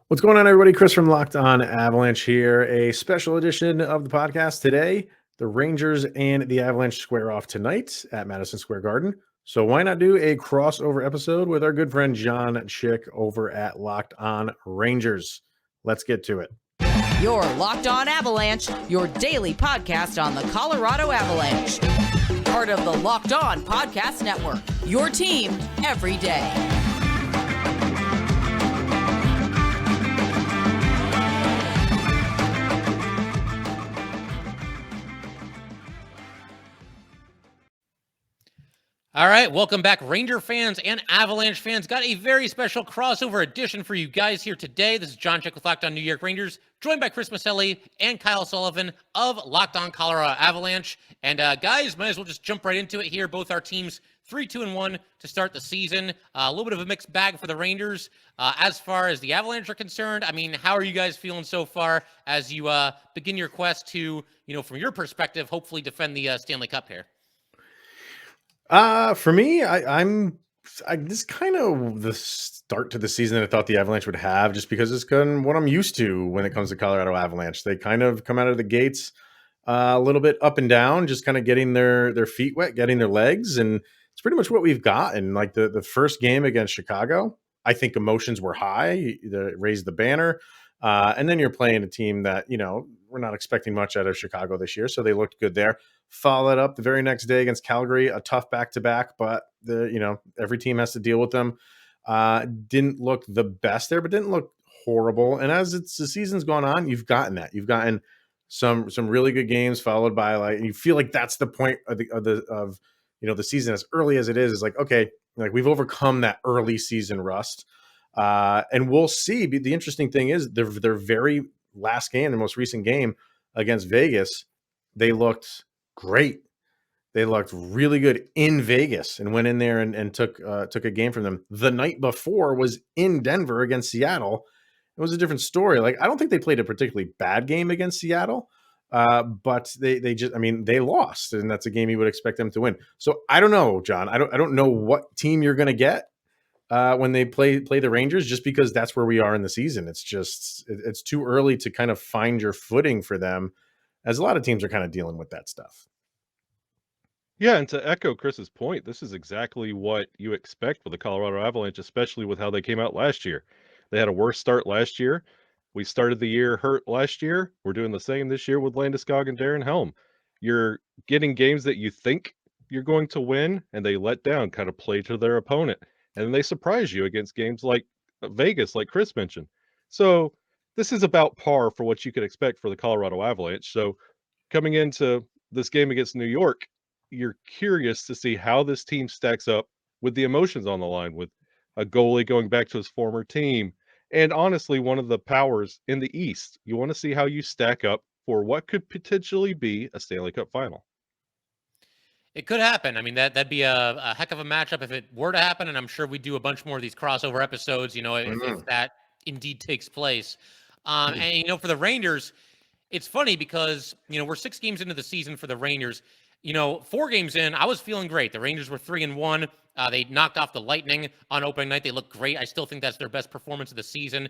What's going on, everybody? Chris from Locked On Avalanche here. A special edition of the podcast today. The Rangers and the Avalanche square off tonight at Madison Square Garden. So why not do a crossover episode with our good friend Jon Chik over at Locked On Rangers? Let's get to it. Your Locked On Avalanche, your daily podcast on the Colorado Avalanche. Part of the Locked On Podcast Network, your team every day. All right, welcome back, Ranger fans and Avalanche fans. Got a very special crossover edition for you guys here today. This is Jon Chik with Locked On New York Rangers, joined by Chris Maselli and Kyle Sullivan of Locked On Colorado Avalanche. And guys, might as well just jump right into it here. Both our teams 3-2-1 to start the season. A little bit of a mixed bag for the Rangers. As far as the Avalanche are concerned, I mean, how are you guys feeling so far as you begin your quest to, from your perspective, hopefully defend the Stanley Cup here? For me, this kind of the start to the season that I thought the Avalanche would have, just because it's kind of what I'm used to when it comes to Colorado Avalanche. They kind of come out of the gates a little bit up and down, just kind of getting their feet wet, getting their legs, and it's pretty much what we've gotten. Like the first game against Chicago, I think emotions were high. They raised the banner, and then you're playing a team that we're not expecting much out of Chicago this year, so they looked good there. Followed up the very next day against Calgary, a tough back-to-back, but every team has to deal with them. Didn't look the best there, but didn't look horrible. And as the season's gone on, you've gotten that. You've gotten some really good games followed by and you feel like that's the point of the season as early as it is like, okay, like we've overcome that early season rust. And we'll see. The interesting thing is their very last game, the most recent game against Vegas, they looked great. They looked really good in Vegas and went in there and took a game from them. The night before was in Denver against Seattle. It was a different story. Like, I don't think they played a particularly bad game against Seattle, but they lost, and that's a game you would expect them to win. So I don't know, John. I don't know what team you're going to get when they play the Rangers, just because that's where we are in the season. It's too early to kind of find your footing for them, as a lot of teams are kind of dealing with that stuff. Yeah, and to echo Chris's point, this is exactly what you expect with the Colorado Avalanche, especially with how they came out last year. They had a worse start last year. We started the year hurt last year. We're doing the same this year with Landeskog and Darren Helm. You're getting games that you think you're going to win, and they let down, kind of play to their opponent. And then they surprise you against games like Vegas, like Chris mentioned. So this is about par for what you could expect for the Colorado Avalanche. So coming into this game against New York, you're curious to see how this team stacks up with the emotions on the line, with a goalie going back to his former team. And honestly, one of the powers in the East. You want to see how you stack up for what could potentially be a Stanley Cup final. It could happen. I mean, that'd be a heck of a matchup if it were to happen, and I'm sure we do a bunch more of these crossover episodes, if that indeed takes place. And, for the Rangers, it's funny because, we're 6 games into the season for the Rangers. 4 games in, I was feeling great. The Rangers were 3-1. They knocked off the Lightning on opening night. They looked great. I still think that's their best performance of the season.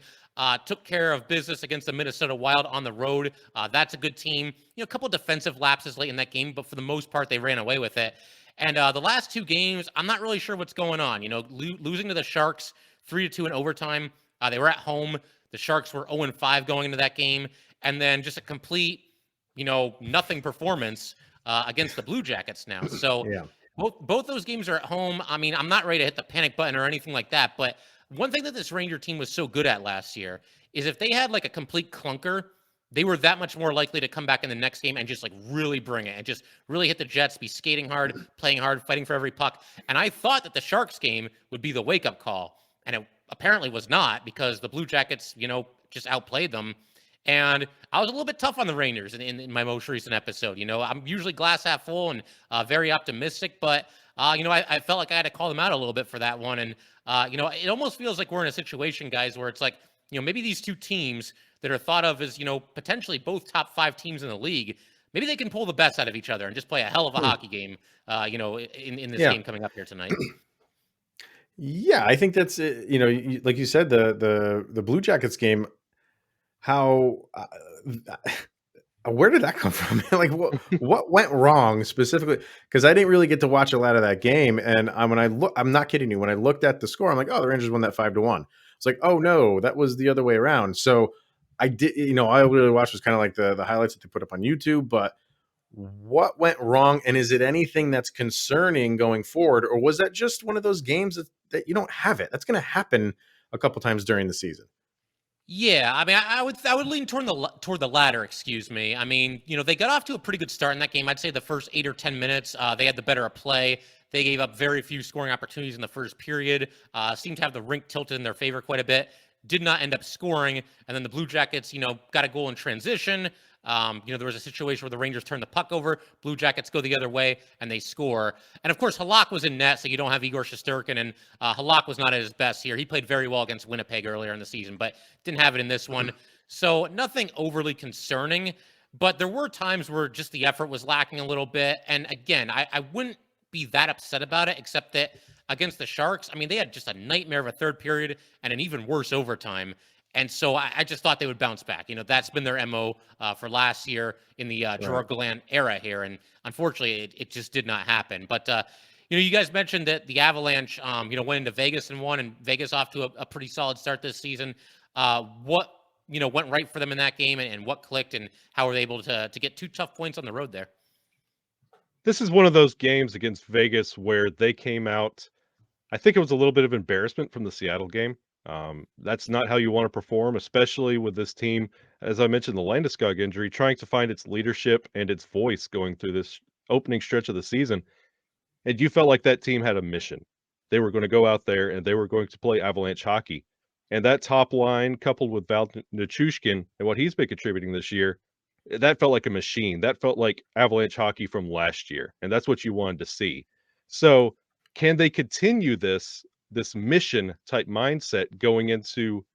Took care of business against the Minnesota Wild on the road. That's a good team. A couple of defensive lapses late in that game, but for the most part, they ran away with it. And the last 2 games, I'm not really sure what's going on. Losing to the Sharks 3-2 in overtime. They were at home. The Sharks were 0-5 going into that game. And then just a complete, nothing performance against the Blue Jackets now. So yeah. Both those games are at home. I mean, I'm not ready to hit the panic button or anything like that, but one thing that this Ranger team was so good at last year is if they had like a complete clunker, they were that much more likely to come back in the next game and just like really bring it and just really hit the Jets, be skating hard, playing hard, fighting for every puck. And I thought that the Sharks game would be the wake-up call, and it apparently was not, because the Blue Jackets, just outplayed them. And I was a little bit tough on the Rangers in my most recent episode. I'm usually glass half full and very optimistic, but, I felt like I had to call them out a little bit for that one. And, it almost feels like we're in a situation, guys, where it's like, maybe these 2 teams that are thought of as, potentially both top 5 teams in the league, maybe they can pull the best out of each other and just play a hell of a hockey game, in this game coming up here tonight. Yeah, I think that's like you said, the Blue Jackets game. How where did that come from? Like what went wrong specifically? Because I didn't really get to watch a lot of that game, and when I look, I'm not kidding you. When I looked at the score, I'm like, oh, the Rangers won that 5-1. It's like, oh no, that was the other way around. So I did, I really watched was kind of like the highlights that they put up on YouTube, but what went wrong, and is it anything that's concerning going forward, or was that just one of those games that you don't have it? That's going to happen a couple times during the season. Yeah, I mean, I would lean toward the latter. Excuse me. I mean, they got off to a pretty good start in that game. I'd say the first 8 or 10 minutes, they had the better of play. They gave up very few scoring opportunities in the first period. Seemed to have the rink tilted in their favor quite a bit. Did not end up scoring, and then the Blue Jackets, got a goal in transition. There was a situation where the Rangers turned the puck over, Blue Jackets go the other way, and they score. And of course, Halak was in net, so you don't have Igor Shesterkin, and Halak was not at his best here. He played very well against Winnipeg earlier in the season, but didn't have it in this one. So nothing overly concerning, but there were times where just the effort was lacking a little bit. And again, I wouldn't be that upset about it, except that against the Sharks, I mean, they had just a nightmare of a third period and an even worse overtime. And so I just thought they would bounce back. That's been their MO for last year in the Gerard Gallant era here. And unfortunately, it just did not happen. But, you guys mentioned that the Avalanche, went into Vegas and won, and Vegas off to a pretty solid start this season. What, went right for them in that game, and what clicked, and how were they able to get 2 tough points on the road there? This is one of those games against Vegas where they came out. I think it was a little bit of embarrassment from the Seattle game. That's not how you want to perform, especially with this team. As I mentioned, the Landeskog injury, trying to find its leadership and its voice going through this opening stretch of the season. And you felt like that team had a mission. They were going to go out there and they were going to play Avalanche hockey. And that top line, coupled with Val Nichushkin and what he's been contributing this year, that felt like a machine. That felt like Avalanche hockey from last year. And that's what you wanted to see. So can they continue this mission type mindset going into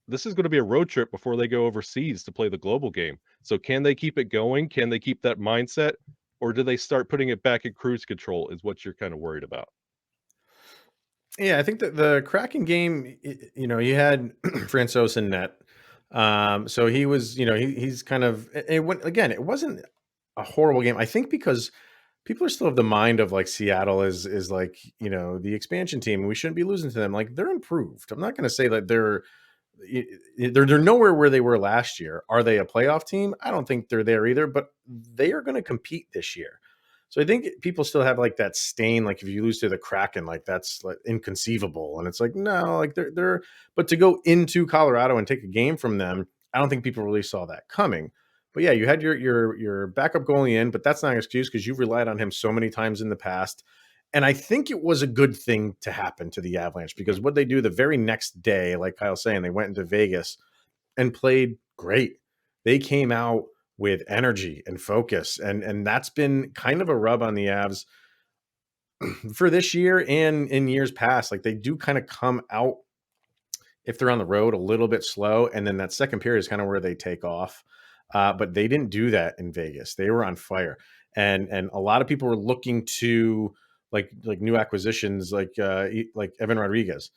this is going to be a road trip before they go overseas to play the global game. So can they keep it going? Can they keep that mindset? Or do they start putting it back in cruise control is what you're kind of worried about. Yeah, I think that the Kraken game, you had Francois in net. So he was, he's kind of, it went, again, it wasn't a horrible game. I think because people are still of the mind of like Seattle is like, the expansion team, and we shouldn't be losing to them. Like they're improved. I'm not going to say that they're nowhere where they were last year. Are they a playoff team? I don't think they're there either, but they are going to compete this year. So I think people still have like that stain. Like if you lose to the Kraken, like that's like inconceivable. And it's like, no, like but to go into Colorado and take a game from them, I don't think people really saw that coming. But yeah, you had your backup goalie in, but that's not an excuse because you've relied on him so many times in the past. And I think it was a good thing to happen to the Avalanche because what they do the very next day, like Kyle's saying, they went into Vegas and played great. They came out with energy and focus, and that's been kind of a rub on the Avs for this year and in years past. Like they do kind of come out if they're on the road a little bit slow, and then that second period is kind of where they take off. But they didn't do that in Vegas. They were on fire, and a lot of people were looking to like new acquisitions, like Evan Rodriguez.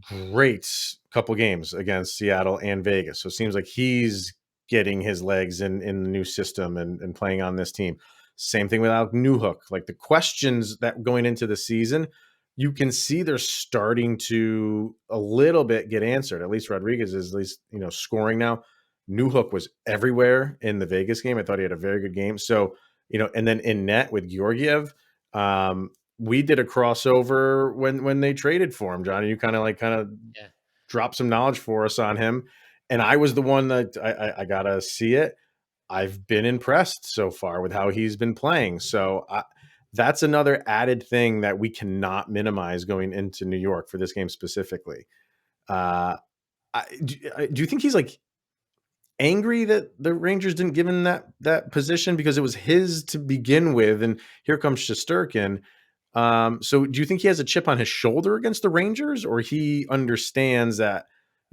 Great couple games against Seattle and Vegas. So it seems like he's getting his legs in the new system and playing on this team. Same thing with Alec Newhook. Like the questions that going into the season, you can see they're starting to a little bit get answered. At least Rodriguez is at least, scoring now. Newhook was everywhere in the Vegas game. I thought he had a very good game. So, and then in net with Georgiev, we did a crossover when they traded for him, John. And you kind of Yeah. dropped some knowledge for us on him. And I was the one that I gotta see it. I've been impressed so far with how he's been playing. So that's another added thing that we cannot minimize going into New York for this game specifically. Do you think he's like angry that the Rangers didn't give him that position because it was his to begin with, and here comes Shesterkin? So do you think he has a chip on his shoulder against the Rangers, or he understands that,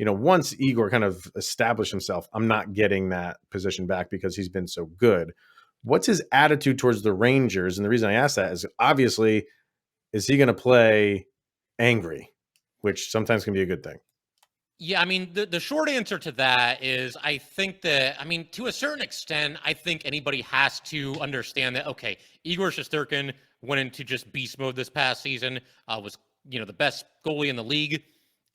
once Igor kind of established himself, I'm not getting that position back because he's been so good? What's his attitude towards the Rangers? And the reason I ask that is obviously, is he going to play angry, which sometimes can be a good thing. Yeah, I mean, the short answer to that is I think that, I mean, to a certain extent, I think anybody has to understand that, okay, Igor Shesterkin went into just beast mode this past season, was, the best goalie in the league.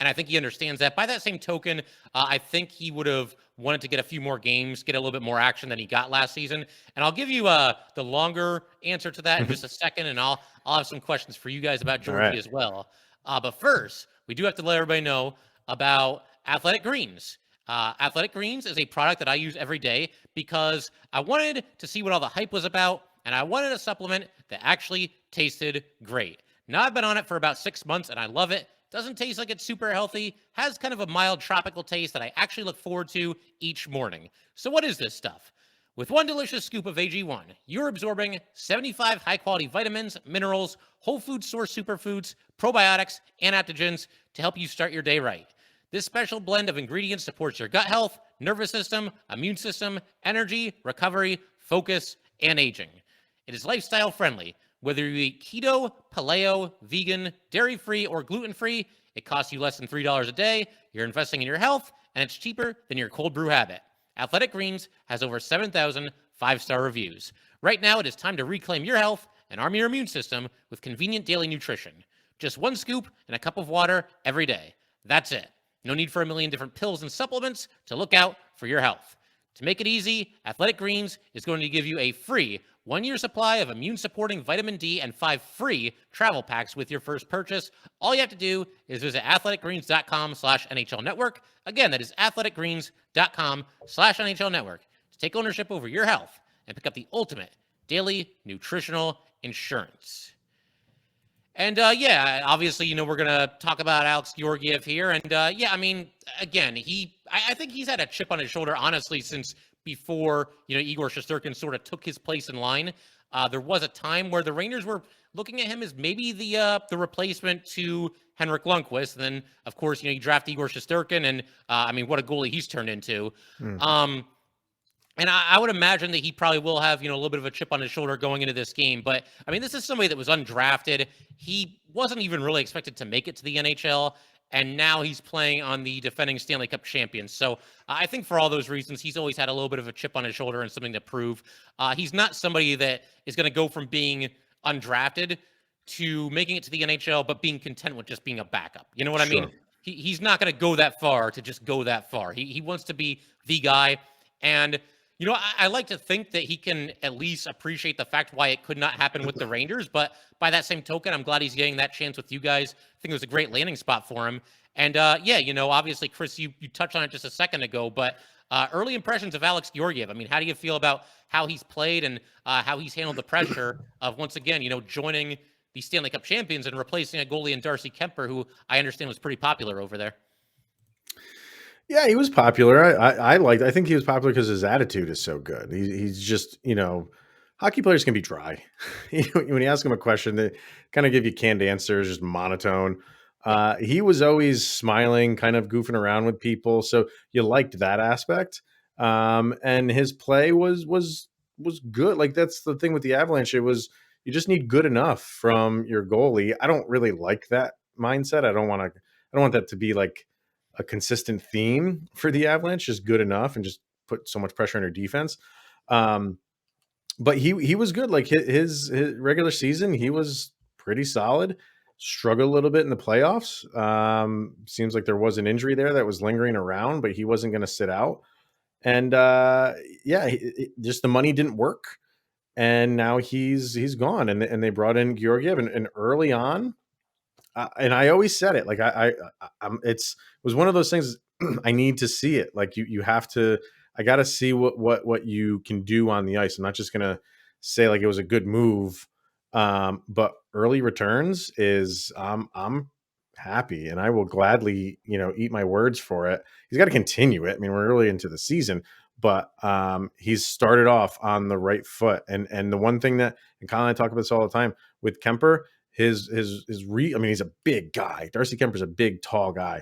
And I think he understands that. By that same token, I think he would have wanted to get a few more games, get a little bit more action than he got last season. And I'll give you the longer answer to that in just a second, and I'll have some questions for you guys about All Georgie right. as well. But first, we do have to let everybody know about Athletic Greens. Athletic Greens is a product that I use every day because I wanted to see what all the hype was about, and I wanted a supplement that actually tasted great. Now I've been on it for about 6 months, and I love it. Doesn't taste like it's super healthy, has kind of a mild tropical taste that I actually look forward to each morning. So what is this stuff? With one delicious scoop of AG1, you're absorbing 75 high-quality vitamins, minerals, whole food source superfoods, probiotics, and adaptogens to help you start your day right. This special blend of ingredients supports your gut health, nervous system, immune system, energy, recovery, focus, and aging. It is lifestyle friendly. Whether you eat keto, paleo, vegan, dairy-free, or gluten-free, it costs you less than $3 a day. You're investing in your health, and it's cheaper than your cold brew habit. Athletic Greens has over 7,000 five-star reviews. Right now, it is time to reclaim your health and arm your immune system with convenient daily nutrition. Just one scoop and a cup of water every day. That's it. No need for a million different pills and supplements to look out for your health. To make it easy, Athletic Greens is going to give you a free 1-year supply of immune-supporting vitamin D and 5 free travel packs with your first purchase. All you have to do is visit athleticgreens.com/NHL Network. Again, that is athleticgreens.com/NHL Network to take ownership over your health and pick up the ultimate daily nutritional insurance. And obviously, we're going to talk about Alex Georgiev here. And I mean, again, I think he's had a chip on his shoulder, honestly, since before, Igor Shesterkin sort of took his place in line. There was a time where the Rangers were looking at him as maybe the replacement to Henrik Lundqvist. And then, of course, you draft Igor Shesterkin, and I mean, what a goalie he's turned into. And I would imagine that he probably will have, a little bit of a chip on his shoulder going into this game. But, I mean, this is somebody that was undrafted. He wasn't even really expected to make it to the NHL. And now he's playing on the defending Stanley Cup champions. So I think for all those reasons, he's always had a little bit of a chip on his shoulder and something to prove. He's not somebody that is going to go from being undrafted to making it to the NHL, but being content with just being a backup. You know what I mean? He's not going to go that far to just go that far. He wants to be the guy. And I like to think that he can at least appreciate the fact why it could not happen with the Rangers. But by that same token, I'm glad he's getting that chance with you guys. I think it was a great landing spot for him. And obviously, Chris, you touched on it just a second ago, but early impressions of Alex Georgiev. I mean, how do you feel about how he's played and how he's handled the pressure of, once again, joining the Stanley Cup champions and replacing a goalie in Darcy Kemper, who I understand was pretty popular over there? Yeah, he was popular. I think he was popular because his attitude is so good. He's just, hockey players can be dry. When you ask him a question, they kind of give you canned answers, just monotone. He was always smiling, kind of goofing around with people. So you liked that aspect. And his play was good. Like, that's the thing with the Avalanche. It was, you just need good enough from your goalie. I don't really like that mindset. I don't want that to be like a consistent theme for the Avalanche, just good enough and just put so much pressure on your defense. But he was good. Like his regular season, he was pretty solid. Struggled a little bit in the playoffs. Seems like there was an injury there that was lingering around, but he wasn't going to sit out. And just the money didn't work. And now he's gone. And they brought in Georgiev, and early on, and I always said it, like it was one of those things. I need to see it. Like you have to. I got to see what you can do on the ice. I'm not just gonna say like it was a good move, but early returns is I'm happy, and I will gladly eat my words for it. He's got to continue it. I mean, we're early into the season, but he's started off on the right foot. And the one thing that, and Colin and I talk about this all the time with Kemper. I mean, he's a big guy. Darcy Kemper's a big, tall guy.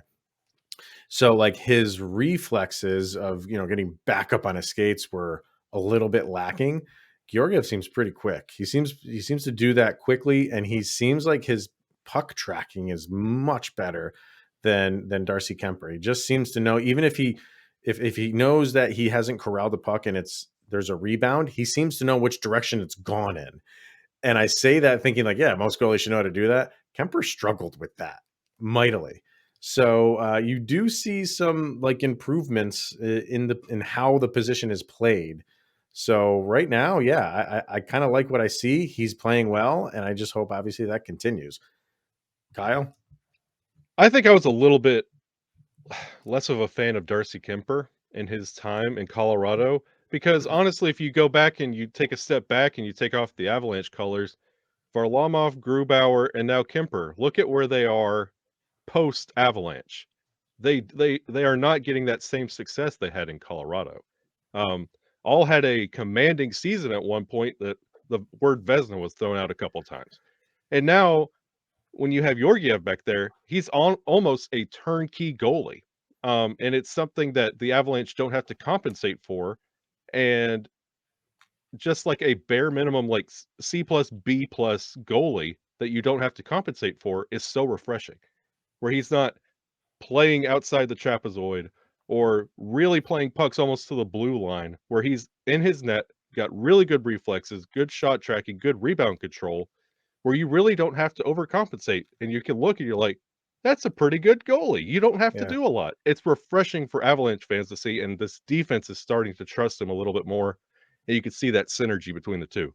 So like his reflexes of, getting back up on his skates were a little bit lacking. Georgiev seems pretty quick. He seems to do that quickly. And he seems like his puck tracking is much better than Darcy Kemper. He just seems to know, even if he knows that he hasn't corralled the puck and there's a rebound, he seems to know which direction it's gone in. And I say that thinking like, yeah, most goalies should know how to do that. Kemper struggled with that mightily. So you do see some like improvements in how the position is played. So right now, yeah, I kind of like what I see. He's playing well, and I just hope obviously that continues. Kyle? I think I was a little bit less of a fan of Darcy Kemper in his time in Colorado because honestly, if you go back and you take a step back and you take off the Avalanche colors, Varlamov, Grubauer, and now Kemper, look at where they are post Avalanche. They are not getting that same success they had in Colorado. Um, all had a commanding season at one point that the word Vezina was thrown out a couple times. And now when you have Georgiev back there, he's on almost a turnkey goalie. And it's something that the Avalanche don't have to compensate for. And just like a bare minimum, like C plus B plus goalie that you don't have to compensate for is so refreshing, where he's not playing outside the trapezoid or really playing pucks almost to the blue line, where he's in his net, got really good reflexes, good shot tracking, good rebound control, where you really don't have to overcompensate. And you can look and you're like, that's a pretty good goalie. You don't have to Yeah. do a lot. It's refreshing for Avalanche fans to see, and this defense is starting to trust him a little bit more. And you can see that synergy between the two.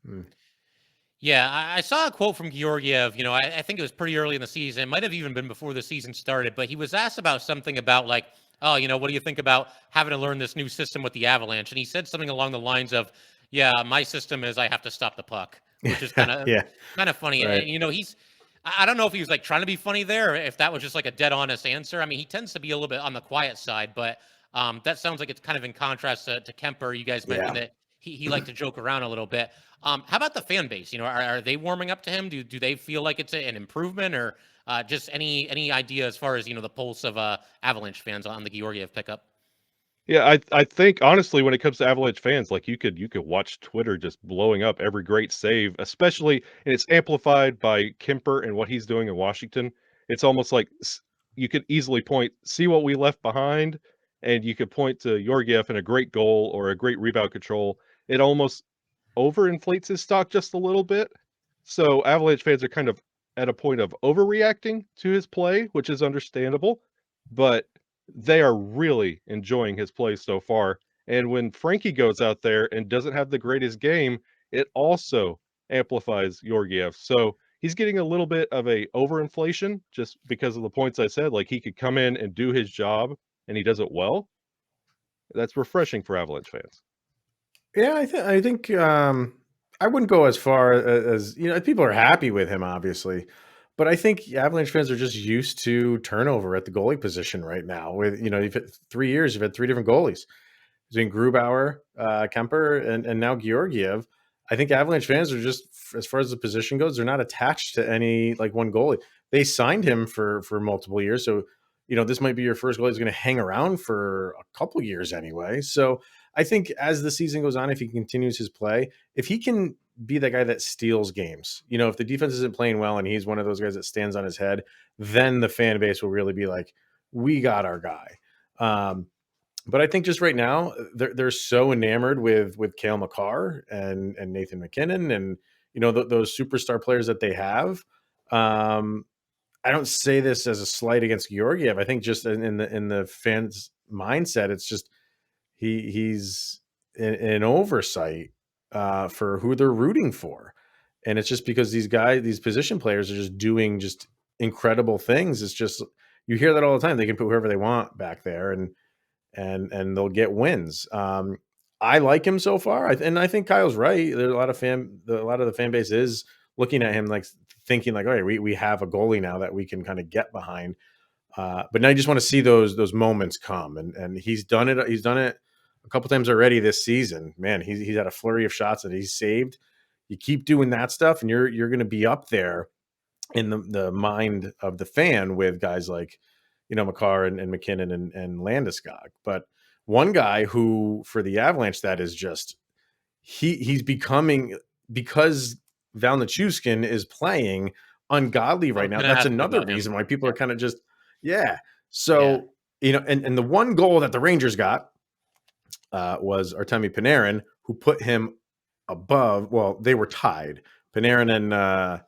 Mm. Yeah, I saw a quote from Georgiev. I think it was pretty early in the season. It might have even been before the season started, but he was asked about something about like, oh, what do you think about having to learn this new system with the Avalanche? And he said something along the lines of, yeah, my system is I have to stop the puck, which is kind of Yeah. kind of funny. Right. And I don't know if he was like trying to be funny there, or if that was just like a dead honest answer. I mean, he tends to be a little bit on the quiet side, but that sounds like it's kind of in contrast to Kemper. You guys mentioned Yeah. that he liked to joke around a little bit. How about the fan base? Are they warming up to him? Do they feel like it's an improvement, or just any idea as far as the pulse of Avalanche fans on the Georgiev pickup? Yeah, I think honestly, when it comes to Avalanche fans, like you could watch Twitter just blowing up every great save, especially, and it's amplified by Kemper and what he's doing in Washington. It's almost like you could easily point, see what we left behind, and you could point to Georgiev and a great goal or a great rebound control. It almost overinflates his stock just a little bit. So Avalanche fans are kind of at a point of overreacting to his play, which is understandable, but they are really enjoying his play so far. And when Frankie goes out there and doesn't have the greatest game, it also amplifies Georgiev. So he's getting a little bit of a overinflation just because of the points I said. Like he could come in and do his job and he does it well. That's refreshing for Avalanche fans. Yeah, I think I wouldn't go as far as people are happy with him, obviously, but I think Avalanche fans are just used to turnover at the goalie position right now. With you've had 3 years, you've had three different goalies between Grubauer, Kemper, and now Georgiev. I think Avalanche fans are just, as far as the position goes, they're not attached to any like one goalie. They signed him for multiple years, so this might be your first goalie who's going to hang around for a couple years anyway. So I think as the season goes on, if he continues his play, if he can be the guy that steals games, if the defense isn't playing well and he's one of those guys that stands on his head, then the fan base will really be like, we got our guy. But I think just right now, they're so enamored with Cale Makar and Nathan McKinnon and those superstar players that they have. I don't say this as a slight against Georgiev. I think just in the fans' mindset, it's just he's an oversight for who they're rooting for, and it's just because these position players are just doing just incredible things. It's just you hear that all the time. They can put whoever they want back there, and they'll get wins. I like him so far, and I think Kyle's right. There's a lot of the fan base is looking at him like thinking like, all right, we have a goalie now that we can kind of get behind. But now you just want to see those moments come, and he's done it. He's done it a couple times already this season. Man, he's had a flurry of shots that he's saved. You keep doing that stuff, and you're going to be up there in the mind of the fan with guys like Makar and McKinnon and Landeskog. But one guy who for the Avalanche that is just he's becoming, because Val Nichushkin is playing, ungodly right I'm now. gonna That's ask you another about him. reason why people are kind of just, yeah. Yeah. So, and the one goal that the Rangers got was Artemi Panarin, who put him above. Well, they were tied. Panarin and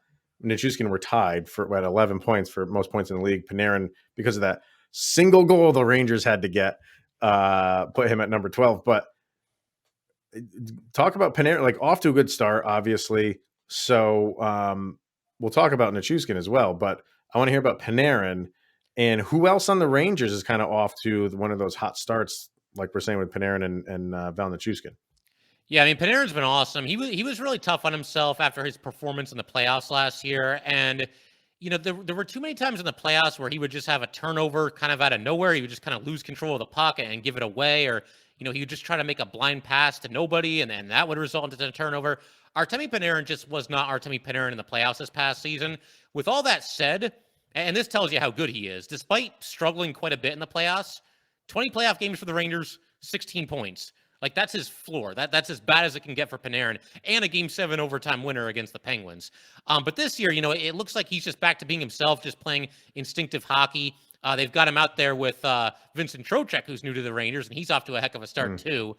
Nichushkin were tied for at 11 points for most points in the league. Panarin, because of that single goal the Rangers had to get, put him at number 12. But talk about Panarin, like off to a good start, obviously. So we'll talk about Nichushkin as well. But I want to hear about Panarin and who else on the Rangers is kind of off to one of those hot starts, like we're saying with Panarin and Val Nichushkin. Yeah, I mean Panarin's been awesome. He was really tough on himself after his performance in the playoffs last year, and there were too many times in the playoffs where he would just have a turnover kind of out of nowhere. He would just kind of lose control of the puck and give it away, or he would just try to make a blind pass to nobody, and then that would result into a turnover. Artemi Panarin just was not Artemi Panarin in the playoffs this past season. With all that said, and this tells you how good he is, despite struggling quite a bit in the playoffs, 20 playoff games for the Rangers, 16 points. Like that's his floor. That's as bad as it can get for Panarin, and a Game 7 overtime winner against the Penguins. But this year, it looks like he's just back to being himself, just playing instinctive hockey. They've got him out there with Vincent Trocheck, who's new to the Rangers, and he's off to a heck of a start too.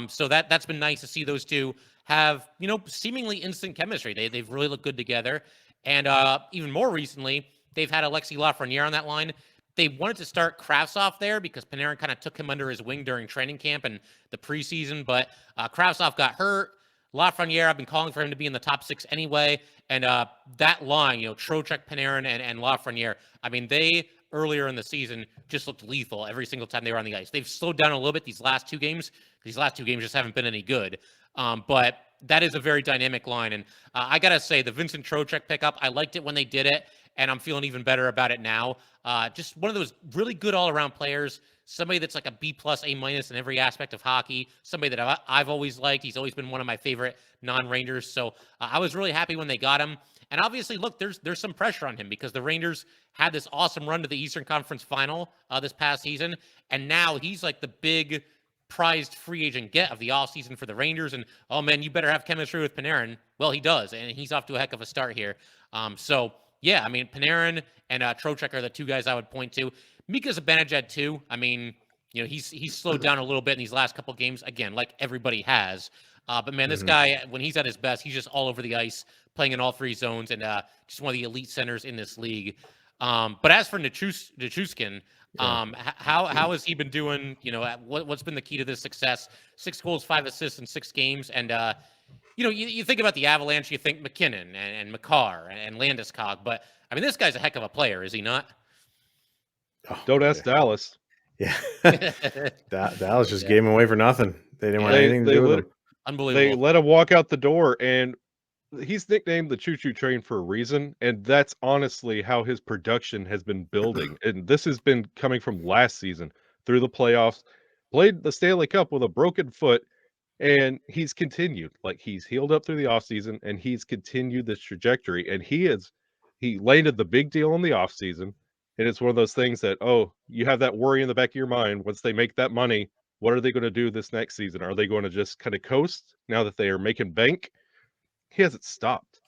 So that's been nice to see those two have seemingly instant chemistry. They've really looked good together, and even more recently, they've had Alexis Lafreniere on that line. They wanted to start Kravtsov there because Panarin kind of took him under his wing during training camp and the preseason, but Kravtsov got hurt. Lafreniere, I've been calling for him to be in the top 6 anyway, and that line, Trocheck, Panarin, and Lafreniere, I mean, they earlier in the season just looked lethal every single time they were on the ice. They've slowed down a little bit these last 2 games. These last 2 games just haven't been any good, but that is a very dynamic line, and I gotta say, the Vincent Trocheck pickup, I liked it when they did it, and I'm feeling even better about it now. Just one of those really good all-around players, somebody that's like a B+, A- in every aspect of hockey, somebody that I've always liked. He's always been one of my favorite non-Rangers, so I was really happy when they got him. And obviously, look, there's some pressure on him because the Rangers had this awesome run to the Eastern Conference Final this past season, and now he's like the big prized free agent get of the offseason for the Rangers. And, oh, man, you better have chemistry with Panarin. Well, he does, and he's off to a heck of a start here. So, yeah, I mean, Panarin and Trocheck are the 2 guys I would point to. Mika Zibanejad, too. I mean, he's slowed down a little bit in these last couple games, again, like everybody has. But, man, this guy, when he's at his best, he's just all over the ice, playing in all 3 zones, and just one of the elite centers in this league. But as for Nichushkin, how has he been doing? What's been the key to this success? 6 goals, 5 assists in 6 games, and you think about the Avalanche, you think McKinnon and Makar and Landeskog, but I mean, this guy's a heck of a player, is he not? Oh, Don't ask Dallas. Yeah, Dallas just gave him away for nothing. They didn't want anything to do with him. Unbelievable. They let him walk out the door, and he's nicknamed the Choo Choo Train for a reason, and that's honestly how his production has been building. And this has been coming from last season through the playoffs, played the Stanley Cup with a broken foot, and he's continued. Like, he's healed up through the offseason, and he's continued this trajectory, and he landed the big deal in the offseason. And it's one of those things that, you have that worry in the back of your mind. Once they make that money, what are they going to do this next season? Are they going to just kind of coast now that they are making bank? He hasn't stopped.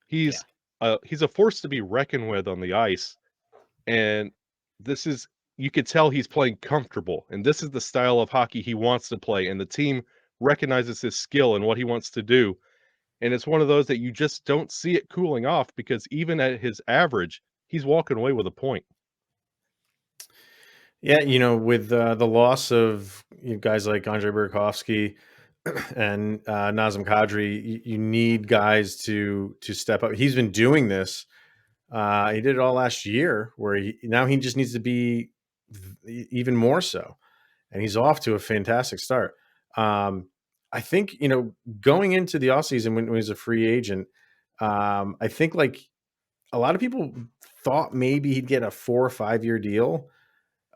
He's a force to be reckoned with on the ice, and you could tell he's playing comfortable, and this is the style of hockey he wants to play, and the team recognizes his skill and what he wants to do. And it's one of those that you just don't see it cooling off, because even at his average, he's walking away with a point. Yeah, with the loss of guys like Andre Burakovsky and Nazem Kadri, you need guys to step up. He's been doing this. He did it all last year, where now he just needs to be even more so, and he's off to a fantastic start. I think going into the offseason when he was a free agent, I think like a lot of people thought maybe he'd get a 4 or 5 year deal.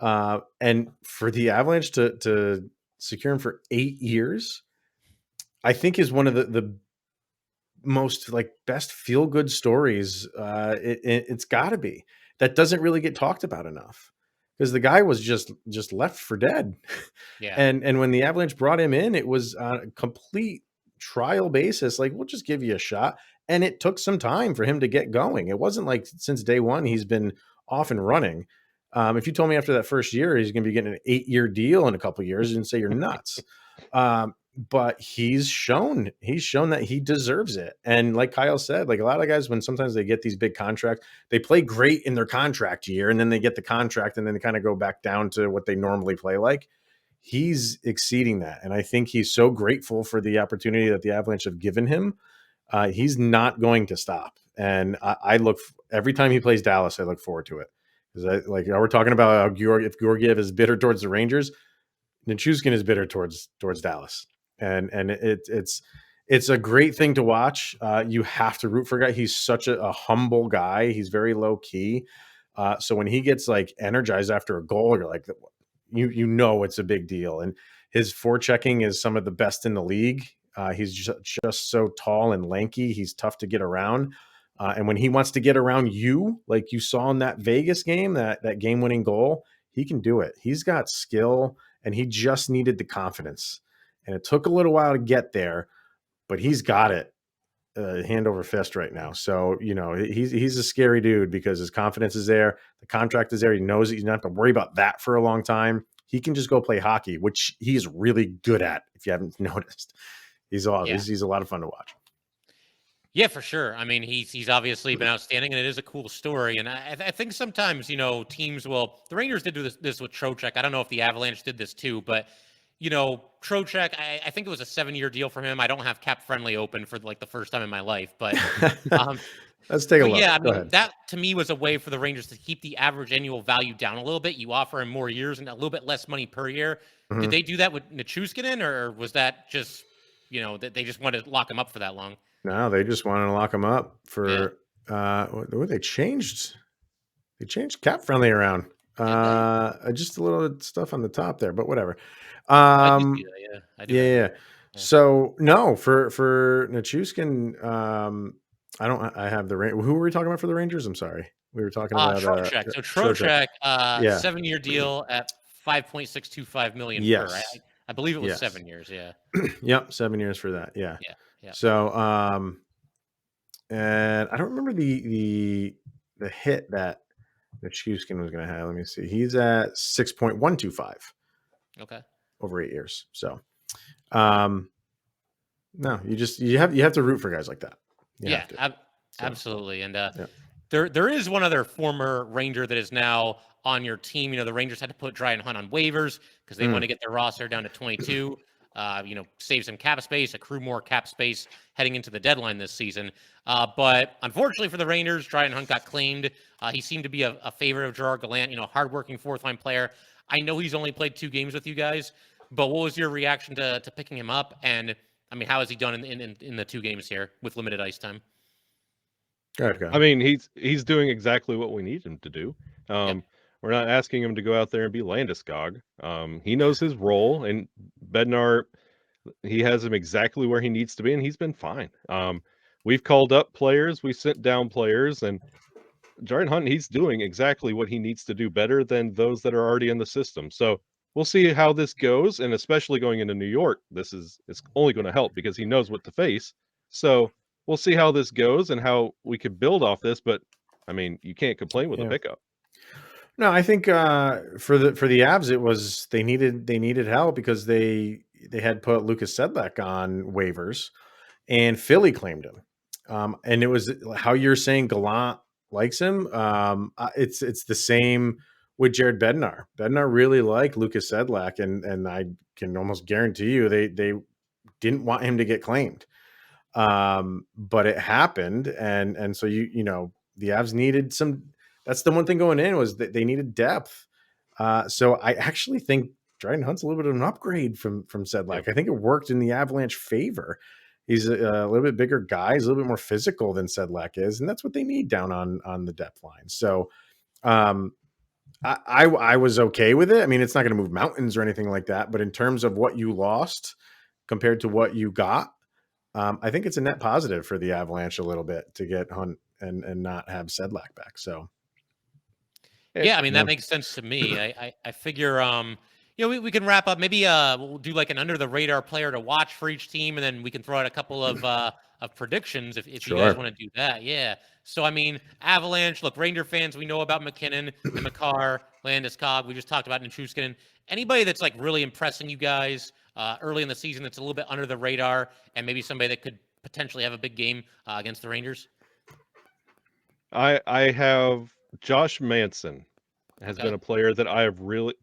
And for the Avalanche to secure him for 8 years, I think is one of the most like best feel good stories. It's got to be. That doesn't really get talked about enough, because the guy was just left for dead. Yeah. And when the Avalanche brought him in, it was on a complete trial basis. Like, we'll just give you a shot. And it took some time for him to get going. It wasn't like since day one he's been off and running. If you told me after that first year he's going to be getting an 8-year deal in a couple of years, you'd say you're nuts. But he's shown that he deserves it. And like Kyle said, like a lot of guys, when sometimes they get these big contracts, they play great in their contract year, and then they get the contract, and then they kind of go back down to what they normally play like. He's exceeding that, and I think he's so grateful for the opportunity that the Avalanche have given him. He's not going to stop, and I look every time he plays Dallas. I look forward to it because we're talking about how if Georgiev is bitter towards the Rangers, Nichushkin is bitter towards Dallas, and it's a great thing to watch. You have to root for a guy. He's such a humble guy. He's very low key. So when he gets like energized after a goal, you're like, you know it's a big deal. And his forechecking is some of the best in the league. He's just so tall and lanky. He's tough to get around. And when he wants to get around you, like you saw in that Vegas game, that game-winning goal, he can do it. He's got skill, and he just needed the confidence. And it took a little while to get there, but he's got it hand over fist right now. So, he's a scary dude because his confidence is there. The contract is there. He knows that he's not have to worry about that for a long time. He can just go play hockey, which he's really good at, if you haven't noticed. He's awesome. Yeah. He's a lot of fun to watch. Yeah, for sure. I mean, he's obviously been outstanding, and it is a cool story. And I think sometimes, teams will – the Rangers did do this with Trocheck. I don't know if the Avalanche did this too, but, Trocheck, I think it was a 7-year deal for him. I don't have Cap Friendly open for like the first time in my life, but let's take a look. Yeah, I mean, that to me was a way for the Rangers to keep the average annual value down a little bit. You offer him more years and a little bit less money per year. Mm-hmm. Did they do that with Nichushkin, or was that just, that they just wanted to lock him up for that long? No, they just wanted to lock him up for they changed Cap Friendly around. Just a little stuff on the top there, but whatever. I do. So no, for Nichushkin, I have who were we talking about for the Rangers? I'm sorry. We were talking about Trocheck. So Trocheck, 7-year deal at $5.625 million per. I believe it was 7 years. Yeah. Yep, 7 years for that. Yeah. So, and I don't remember the hit that Nichushkin was going to have. Let me see. He's at 6.125. Okay. Over 8 years. So, no, you have to root for guys like that. Absolutely. And there is one other former Ranger that is now on your team. The Rangers had to put Dryden Hunt on waivers because they want to get their roster down to 22. Save some cap space, accrue more cap space heading into the deadline this season. But unfortunately for the Rangers, Dryden Hunt got claimed. He seemed to be a favorite of Gerard Gallant, hardworking fourth-line player. I know he's only played 2 games with you guys, but what was your reaction to picking him up? And, I mean, how has he done in the 2 games here with limited ice time? Go. I mean, he's doing exactly what we need him to do. We're not asking him to go out there and be Landeskog. He knows his role, and Bednar, he has him exactly where he needs to be, and he's been fine. We've called up players, we sent down players, and Dryden Hunt, he's doing exactly what he needs to do better than those that are already in the system. So we'll see how this goes, and especially going into New York, it's only going to help because he knows what to face. So we'll see how this goes and how we could build off this, but I mean, you can't complain with a pickup. No, I think for the Avs, it was they needed help because they had put Lucas Sedlak on waivers, and Philly claimed him. And it was how you're saying Gallant likes him. It's the same with Jared Bednar. Bednar really liked Lucas Sedlak, and I can almost guarantee you they didn't want him to get claimed. But it happened, and so the Avs needed some. That's the one thing going in was that they needed depth. So I actually think Dryden Hunt's a little bit of an upgrade from Sedlak. I think it worked in the Avalanche favor. He's a little bit bigger guy. He's a little bit more physical than Sedlak is, and that's what they need down on the depth line. So I was okay with it. I mean, it's not going to move mountains or anything like that, but in terms of what you lost compared to what you got, I think it's a net positive for the Avalanche a little bit to get Hunt and not have Sedlak back. So. Yeah, I mean, that makes sense to me. I figure, we can wrap up. Maybe we'll do like an under the radar player to watch for each team, and then we can throw out a couple of predictions if you guys Sure. want to do that. Yeah. So I mean, Avalanche. Look, Ranger fans, we know about McKinnon and Makar, Landeskog. We just talked about Nichushkin. Anybody that's like really impressing you guys early in the season that's a little bit under the radar, and maybe somebody that could potentially have a big game against the Rangers. I have Josh Manson has Okay. been a player that I have really,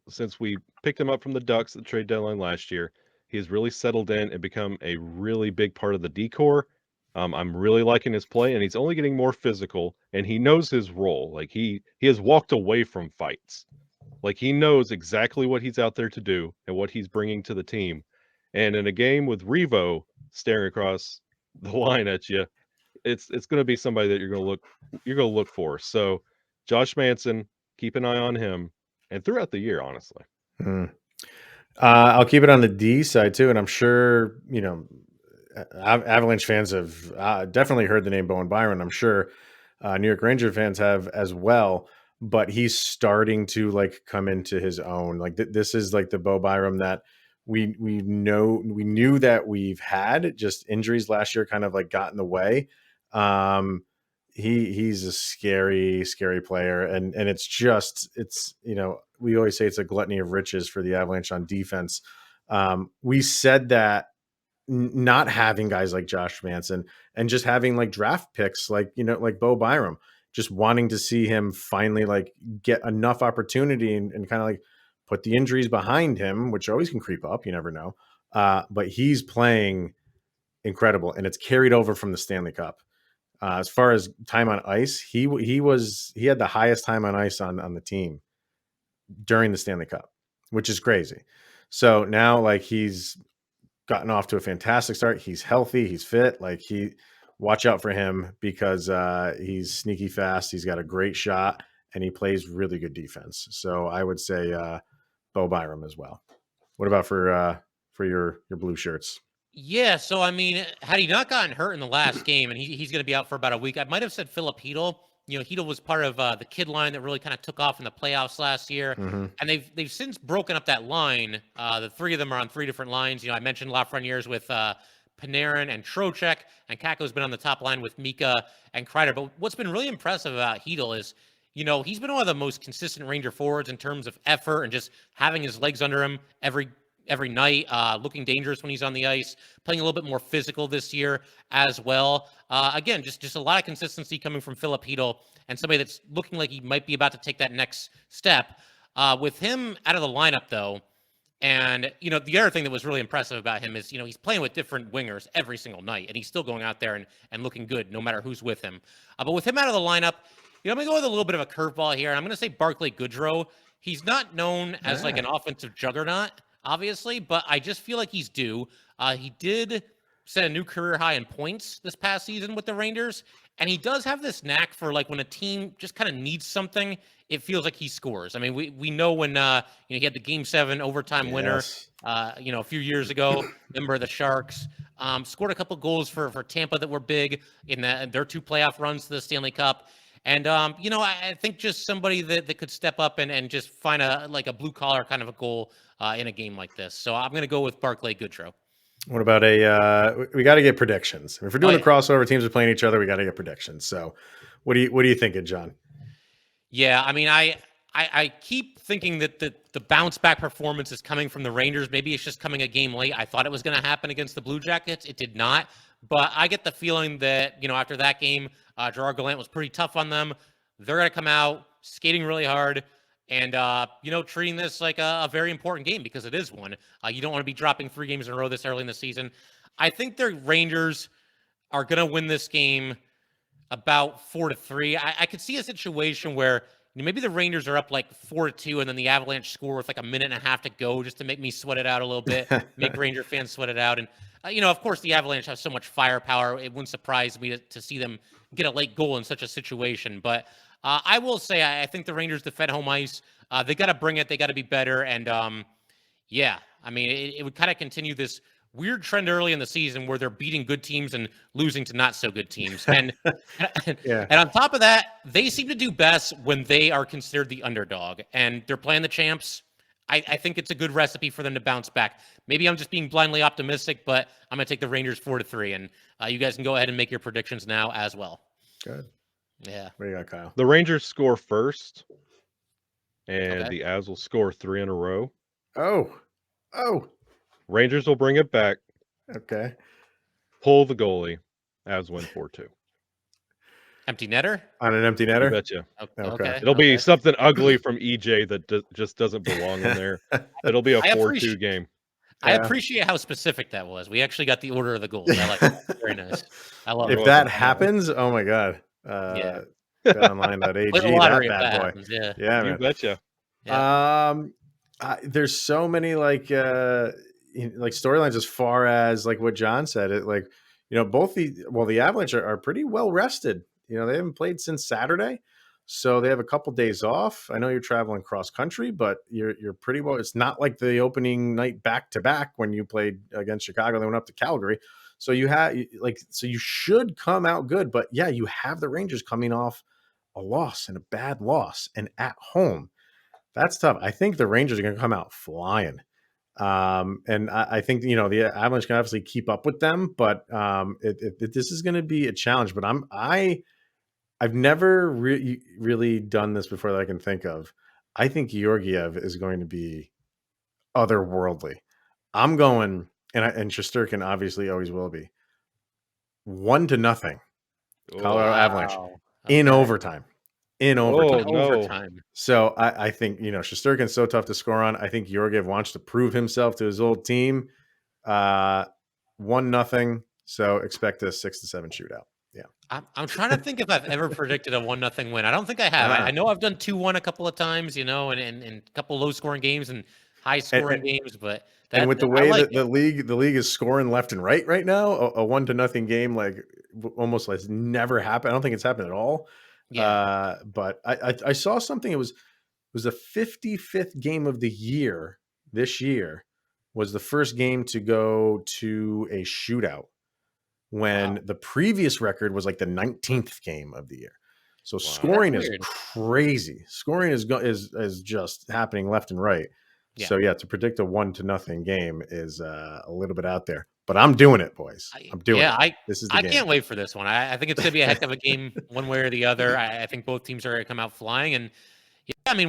since we picked him up from the Ducks at the trade deadline last year, he has really settled in and become a really big part of the decor. I'm really liking his play, and he's only getting more physical, and he knows his role. Like he has walked away from fights. Like he knows exactly what he's out there to do and what he's bringing to the team. And in a game with Revo staring across the line at you, it's going to be somebody that you're going to look for. So Josh Manson, keep an eye on him, and throughout the year, honestly. I'll keep it on the D side too, and I'm sure Avalanche fans have definitely heard the name Bowen Byron. I'm sure New York Ranger fans have as well. But he's starting to like come into his own. Like this is like the Bo Byram that we knew that we've had. Just injuries last year kind of like got in the way. He's a scary player, and it's we always say it's a gluttony of riches for the Avalanche on defense. We said that not having guys like Josh Manson and just having like draft picks like like Bo Byram, just wanting to see him finally like get enough opportunity and kind of like put the injuries behind him, which always can creep up. You never know. But he's playing incredible, and it's carried over from the Stanley Cup. As far as time on ice, he had the highest time on ice on the team during the Stanley Cup, which is crazy. So now like he's gotten off to a fantastic start. He's healthy, he's fit. Like watch out for him because he's sneaky fast. He's got a great shot, and he plays really good defense. So I would say Bo Byram as well. What about for your blue shirts? Yeah, so I mean, had he not gotten hurt in the last game, and he's going to be out for about a week, I might have said Philip Hedl. Hedl was part of the kid line that really kind of took off in the playoffs last year, and they've since broken up that line. The three of them are on three different lines. I mentioned Lafreniere with Panarin and Trocheck, and Kakko's been on the top line with Mika and Kreider. But what's been really impressive about Hedl is, he's been one of the most consistent Ranger forwards in terms of effort and just having his legs under him every night, looking dangerous when he's on the ice, playing a little bit more physical this year as well. Again, just a lot of consistency coming from Philip Hedl, and somebody that's looking like he might be about to take that next step. With him out of the lineup, though, and, the other thing that was really impressive about him is, he's playing with different wingers every single night, and he's still going out there and looking good no matter who's with him. But with him out of the lineup, I'm going to go with a little bit of a curveball here, and I'm going to say Barclay Goodrow. He's not known as like an offensive juggernaut, obviously, but I just feel like he's due. He did set a new career high in points this past season with the Rangers, and he does have this knack for like when a team just kind of needs something, it feels like he scores. I mean, we know when he had the Game 7 overtime winner, a few years ago. Remember the Sharks scored a couple goals for Tampa that were big in their two playoff runs to the Stanley Cup. And, I think just somebody that could step up and just find a blue collar kind of a goal in a game like this. So I'm going to go with Barclay Goodrow. What about we got to get predictions. If we're doing a crossover, teams are playing each other, we got to get predictions. So what are you thinking, John? Yeah, I mean, I keep thinking that the bounce back performance is coming from the Rangers. Maybe it's just coming a game late. I thought it was going to happen against the Blue Jackets. It did not. But I get the feeling that, after that game, Gerard Gallant was pretty tough on them. They're going to come out skating really hard and, treating this like a very important game because it is one. You don't want to be dropping 3 games in a row this early in the season. I think the Rangers are going to win this game about 4-3. I could see a situation where maybe the Rangers are up like 4-2 and then the Avalanche score with like a minute and a half to go just to make me sweat it out a little bit, make Ranger fans sweat it out. And, of course, the Avalanche have so much firepower. It wouldn't surprise me to see them get a late goal in such a situation. But I will say I think the Rangers defend home ice. They got to bring it. They got to be better. And, it would kind of continue this weird trend early in the season where they're beating good teams and losing to not so good teams. And and on top of that, they seem to do best when they are considered the underdog and they're playing the champs. I think it's a good recipe for them to bounce back. Maybe I'm just being blindly optimistic, but I'm going to take the Rangers 4-3, and you guys can go ahead and make your predictions now as well. Good. Yeah. What do you got, Kyle? The Rangers score first, and Okay. the Avs will score 3 in a row. Oh. Rangers will bring it back, Okay. pull the goalie. Avs win 4-2. Empty netter? On an empty You netter? betcha. Okay. It'll be okay. something ugly from EJ that just doesn't belong in there. It'll be a 4-2 game. I appreciate how specific that was. We actually got the order of the goals. I like that. Very nice. I love it. If that happens, oh my God. Yeah. BetOnline.ag, Play the lottery that if bad that boy. happens, yeah. Yeah, You man. betcha. Yeah. There's so many like storylines as far as like what John said. It like, both the Avalanche are pretty well rested. They haven't played since Saturday, so they have a couple days off. I know you're traveling cross country, but you're pretty well. It's not like the opening night back to back when you played against Chicago. They went up to Calgary, so you should come out good. But yeah, you have the Rangers coming off a loss and a bad loss and at home. That's tough. I think the Rangers are going to come out flying. And I think, the Avalanche can obviously keep up with them, but this is going to be a challenge. But I've never really done this before that I can think of. I think Georgiev is going to be otherworldly. I'm going, and Shesterkin obviously always will be, 1-0 Colorado Avalanche in overtime. In overtime. no. Overtime. So I think, Shesterkin's so tough to score on. I think Georgiev wants to prove himself to his old team. 1-0. So expect a 6-7 shootout. Yeah. I'm trying to think if I've ever predicted a 1-0 win. I don't think I have. I know I've done 2-1 a couple of times, and a couple low scoring games and high scoring games, but and with the way that the league is scoring left and right now, a 1-0 game like almost like never happened. I don't think it's happened at all. Yeah. But I saw something. It was the 55th game of the year. This year was the first game to go to a shootout, when the previous record was like the 19th game of the year. So scoring is crazy. Scoring is just happening left and right. Yeah. So to predict a 1-0 game is a little bit out there, but I'm doing it, boys. I'm doing it. This is the game. Can't wait for this one. I think it's going to be a heck of a game one way or the other. I think both teams are going to come out flying, and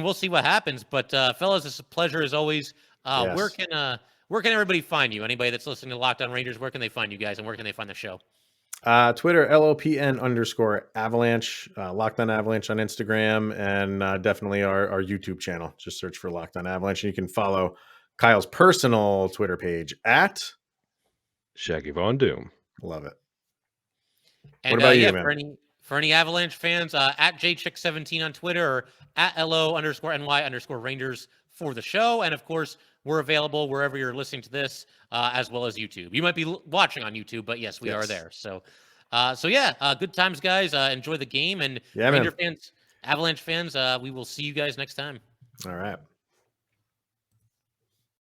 we'll see what happens. But fellas, it's a pleasure as always. Yes. Where can everybody find you? Anybody that's listening to Locked On Rangers, where can they find you guys, and where can they find the show? Twitter, LOPN_Avalanche, Locked On Avalanche on Instagram, and definitely our YouTube channel. Just search for Locked On Avalanche, and you can follow Kyle's personal Twitter page at Shaggy Von Doom. Love it. And what about you, man? For any Avalanche fans, at JChick17 on Twitter, or at LO_NY_Rangers for the show. And of course, we're available wherever you're listening to this, as well as YouTube. You might be watching on YouTube, but yes, we are there. So good times, guys. Enjoy the game, and Ranger fans, Avalanche fans, we will see you guys next time. All right.